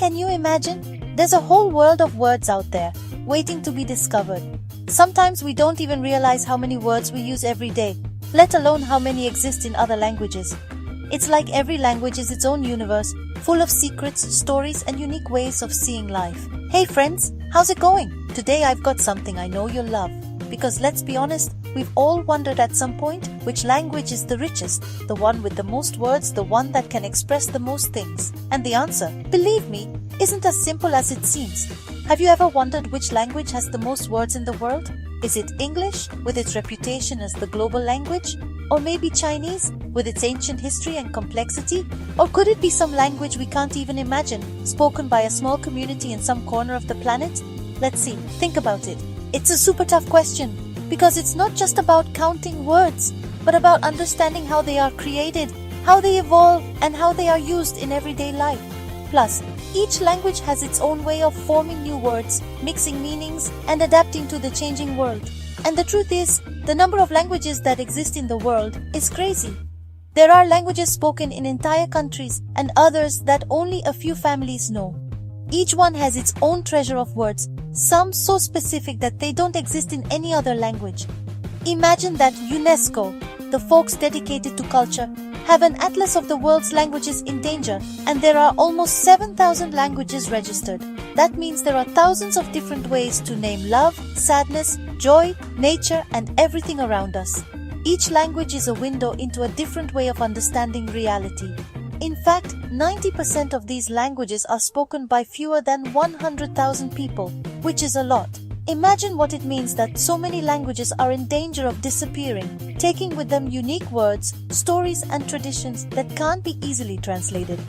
Can you imagine? There's a whole world of words out there, waiting to be discovered. Sometimes we don't even realize how many words we use every day, let alone how many exist in other languages. It's like every language is its own universe, full of secrets, stories, and unique ways of seeing life. Hey friends, how's it going? Today I've got something I know you'll love. Because let's be honest, we've all wondered at some point which language is the richest, the one with the most words, the one that can express the most things. And the answer, believe me, isn't as simple as it seems. Have you ever wondered which language has the most words in the world? Is it English, with its reputation as the global language? Or maybe Chinese, with its ancient history and complexity? Or could it be some language we can't even imagine, spoken by a small community in some corner of the planet? Let's see, think about it. It's a super tough question, because it's not just about counting words, but about understanding how they are created, how they evolve, and how they are used in everyday life. Plus, each language has its own way of forming new words, mixing meanings, and adapting to the changing world. And the truth is, the number of languages that exist in the world is crazy. There are languages spoken in entire countries and others that only a few families know. Each one has its own treasure of words, some so specific that they don't exist in any other language. Imagine that UNESCO, the folks dedicated to culture, have an atlas of the world's languages in danger, and there are almost 7,000 languages registered. That means there are thousands of different ways to name love, sadness, joy, nature, and everything around us. Each language is a window into a different way of understanding reality. In fact, 90% of these languages are spoken by fewer than 100,000 people, which is a lot. Imagine what it means that so many languages are in danger of disappearing, taking with them unique words, stories, and traditions that can't be easily translated.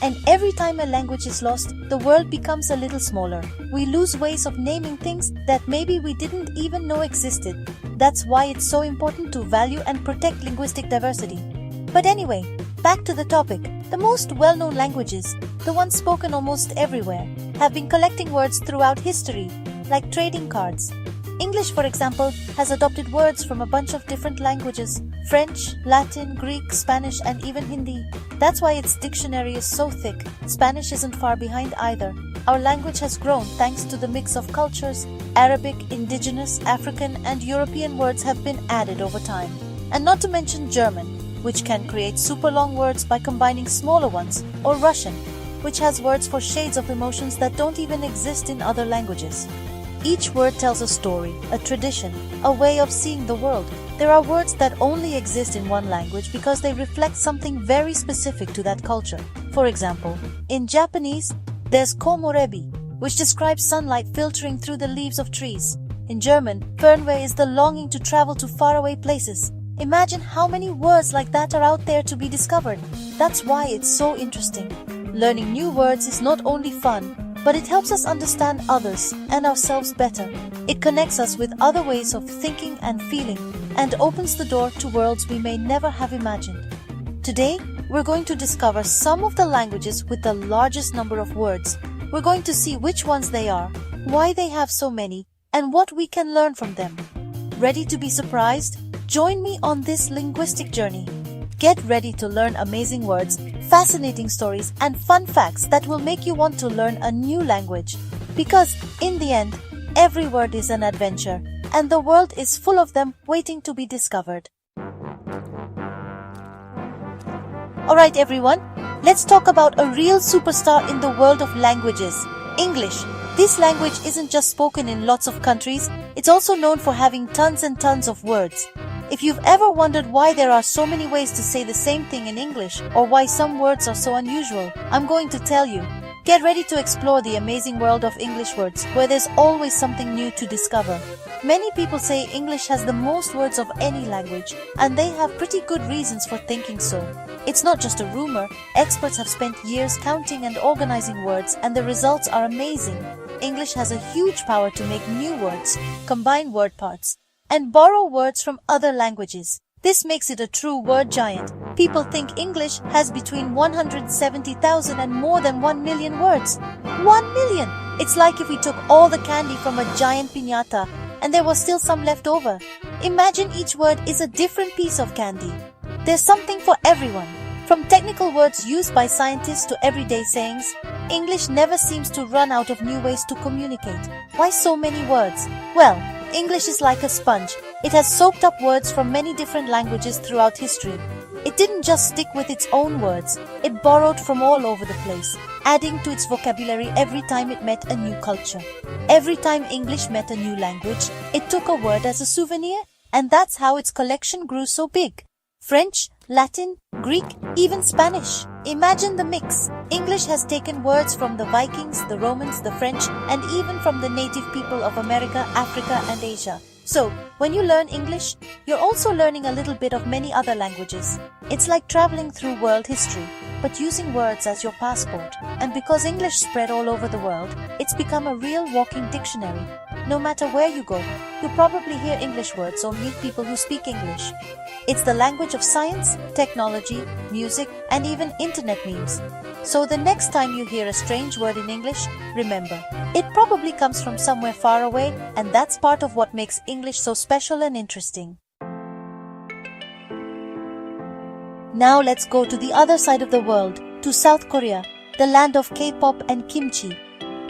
And every time a language is lost, the world becomes a little smaller. We lose ways of naming things that maybe we didn't even know existed. That's why it's so important to value and protect linguistic diversity. But anyway, back to the topic. The most well-known languages, the ones spoken almost everywhere, have been collecting words throughout history, like trading cards. English, for example, has adopted words from a bunch of different languages: French, Latin, Greek, Spanish, and even Hindi. That's why its dictionary is so thick. Spanish isn't far behind either. Our language has grown thanks to the mix of cultures. Arabic, indigenous, African, and European words have been added over time. And not to mention German, which can create super long words by combining smaller ones, or Russian, which has words for shades of emotions that don't even exist in other languages. Each word tells a story, a tradition, a way of seeing the world. There are words that only exist in one language because they reflect something very specific to that culture. For example, in Japanese, there's komorebi, which describes sunlight filtering through the leaves of trees. In German, Fernweh is the longing to travel to faraway places. Imagine how many words like that are out there to be discovered. That's why it's so interesting. Learning new words is not only fun, but it helps us understand others and ourselves better. It connects us with other ways of thinking and feeling, and opens the door to worlds we may never have imagined. Today, we're going to discover some of the languages with the largest number of words. We're going to see which ones they are, why they have so many, and what we can learn from them. Ready to be surprised? Join me on this linguistic journey. Get ready to learn amazing words, fascinating stories, and fun facts that will make you want to learn a new language. Because, in the end, every word is an adventure, and the world is full of them waiting to be discovered. Alright everyone, let's talk about a real superstar in the world of languages, English. This language isn't just spoken in lots of countries, it's also known for having tons and tons of words. If you've ever wondered why there are so many ways to say the same thing in English, or why some words are so unusual, I'm going to tell you. Get ready to explore the amazing world of English words, where there's always something new to discover. Many people say English has the most words of any language, and they have pretty good reasons for thinking so. It's not just a rumor. Experts have spent years counting and organizing words, and the results are amazing. English has a huge power to make new words, combine word parts, and borrow words from other languages. This makes it a true word giant. People think English has between 170,000 and more than 1 million words. 1 million! It's like if we took all the candy from a giant piñata and there was still some left over. Imagine each word is a different piece of candy. There's something for everyone. From technical words used by scientists to everyday sayings, English never seems to run out of new ways to communicate. Why so many words? Well, English is like a sponge. It has soaked up words from many different languages throughout history. It didn't just stick with its own words, it borrowed from all over the place, adding to its vocabulary every time it met a new culture. Every time English met a new language, it took a word as a souvenir, and that's how its collection grew so big. French, Latin, Greek, even Spanish. Imagine the mix. English has taken words from the Vikings, the Romans, the French, and even from the native people of America, Africa, and Asia. So, when you learn English, you're also learning a little bit of many other languages. It's like traveling through world history, but using words as your passport. And because English spread all over the world, it's become a real walking dictionary. No matter where you go, you probably hear English words or meet people who speak English. It's the language of science, technology, music, and even internet memes. So the next time you hear a strange word in English, remember, it probably comes from somewhere far away, and that's part of what makes English so special and interesting. Now let's go to the other side of the world, to South Korea, the land of K-pop and kimchi.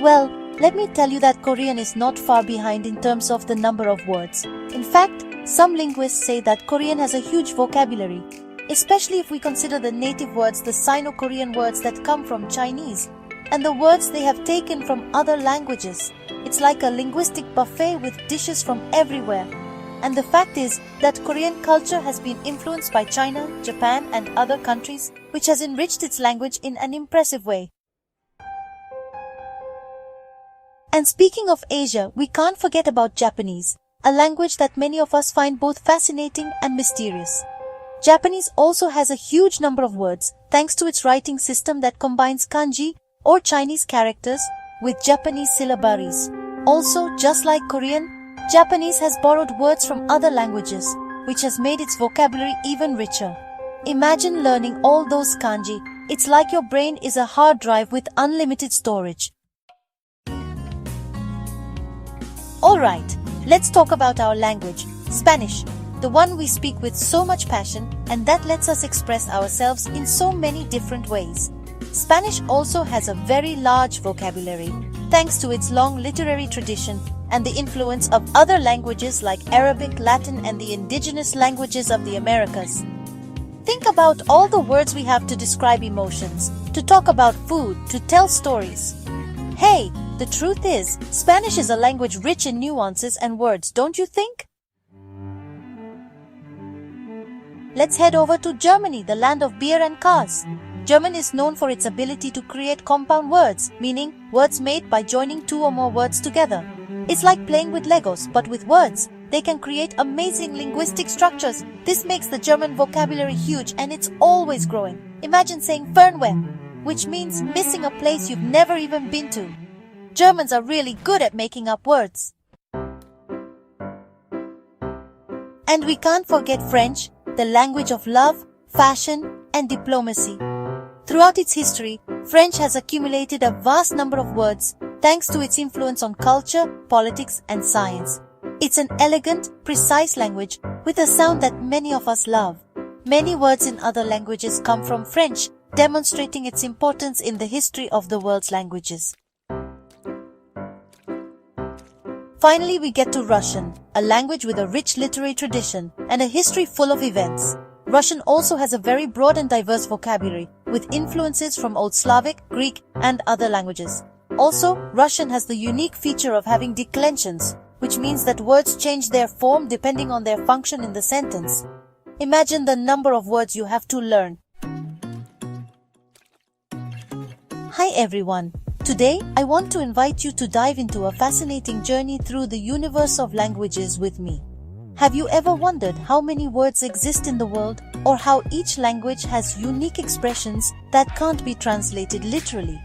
Well, let me tell you that Korean is not far behind in terms of the number of words. In fact, some linguists say that Korean has a huge vocabulary, especially if we consider the native words, the Sino-Korean words that come from Chinese, and the words they have taken from other languages. It's like a linguistic buffet with dishes from everywhere. And the fact is that Korean culture has been influenced by China, Japan, and other countries, which has enriched its language in an impressive way. And speaking of Asia, we can't forget about Japanese, a language that many of us find both fascinating and mysterious. Japanese also has a huge number of words, thanks to its writing system that combines kanji, or Chinese characters, with Japanese syllabaries. Also, just like Korean, Japanese has borrowed words from other languages, which has made its vocabulary even richer. Imagine learning all those kanji. It's like your brain is a hard drive with unlimited storage. Alright, let's talk about our language, Spanish, the one we speak with so much passion, and that lets us express ourselves in so many different ways. Spanish also has a very large vocabulary, thanks to its long literary tradition and the influence of other languages like Arabic, Latin, and the indigenous languages of the Americas. Think about all the words we have to describe emotions, to talk about food, to tell stories. Hey, the truth is, Spanish is a language rich in nuances and words, don't you think? Let's head over to Germany, the land of beer and cars. German is known for its ability to create compound words, meaning words made by joining two or more words together. It's like playing with Legos, but with words. They can create amazing linguistic structures. This makes the German vocabulary huge, and it's always growing. Imagine saying Fernweh, which means missing a place you've never even been to. Germans are really good at making up words. And we can't forget French, the language of love, fashion, and diplomacy. Throughout its history, French has accumulated a vast number of words, thanks to its influence on culture, politics, and science. It's an elegant, precise language with a sound that many of us love. Many words in other languages come from French, demonstrating its importance in the history of the world's languages. Finally, we get to Russian, a language with a rich literary tradition and a history full of events. Russian also has a very broad and diverse vocabulary, with influences from Old Slavic, Greek, and other languages. Also, Russian has the unique feature of having declensions, which means that words change their form depending on their function in the sentence. Imagine the number of words you have to learn. Hi everyone. Today, I want to invite you to dive into a fascinating journey through the universe of languages with me. Have you ever wondered how many words exist in the world, or how each language has unique expressions that can't be translated literally?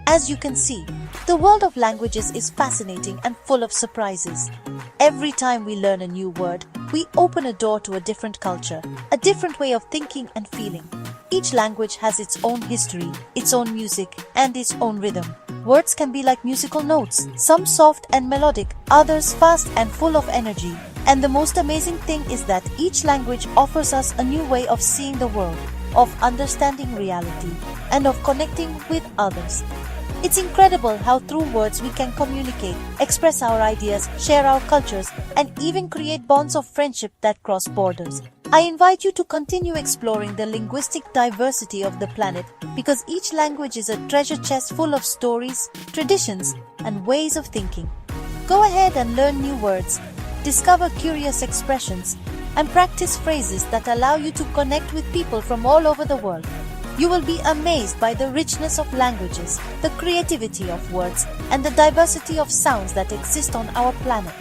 As you can see, the world of languages is fascinating and full of surprises. Every time we learn a new word, we open a door to a different culture, a different way of thinking and feeling. Each language has its own history, its own music, and its own rhythm. Words can be like musical notes, some soft and melodic, others fast and full of energy. And the most amazing thing is that each language offers us a new way of seeing the world. of understanding reality, and of connecting with others. It's incredible how through words we can communicate, express our ideas, share our cultures, and even create bonds of friendship that cross borders. I invite you to continue exploring the linguistic diversity of the planet because each language is a treasure chest full of stories, traditions, and ways of thinking. Go ahead and learn new words, discover curious expressions, and practice phrases that allow you to connect with people from all over the world. You will be amazed by the richness of languages, the creativity of words, and the diversity of sounds that exist on our planet.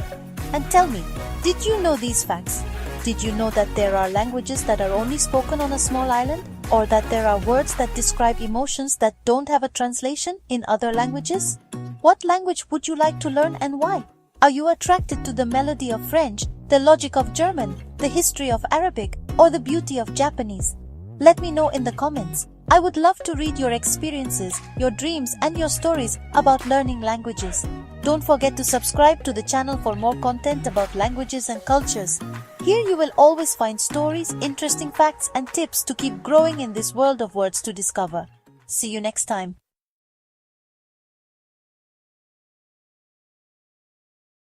And tell me, did you know these facts? Did you know that there are languages that are only spoken on a small island? Or that there are words that describe emotions that don't have a translation in other languages? What language would you like to learn and why? Are you attracted to the melody of French, the logic of German, the history of Arabic, or the beauty of Japanese? Let me know in the comments. I would love to read your experiences, your dreams, and your stories about learning languages. Don't forget to subscribe to the channel for more content about languages and cultures. Here you will always find stories, interesting facts, and tips to keep growing in this world of words to discover. See you next time.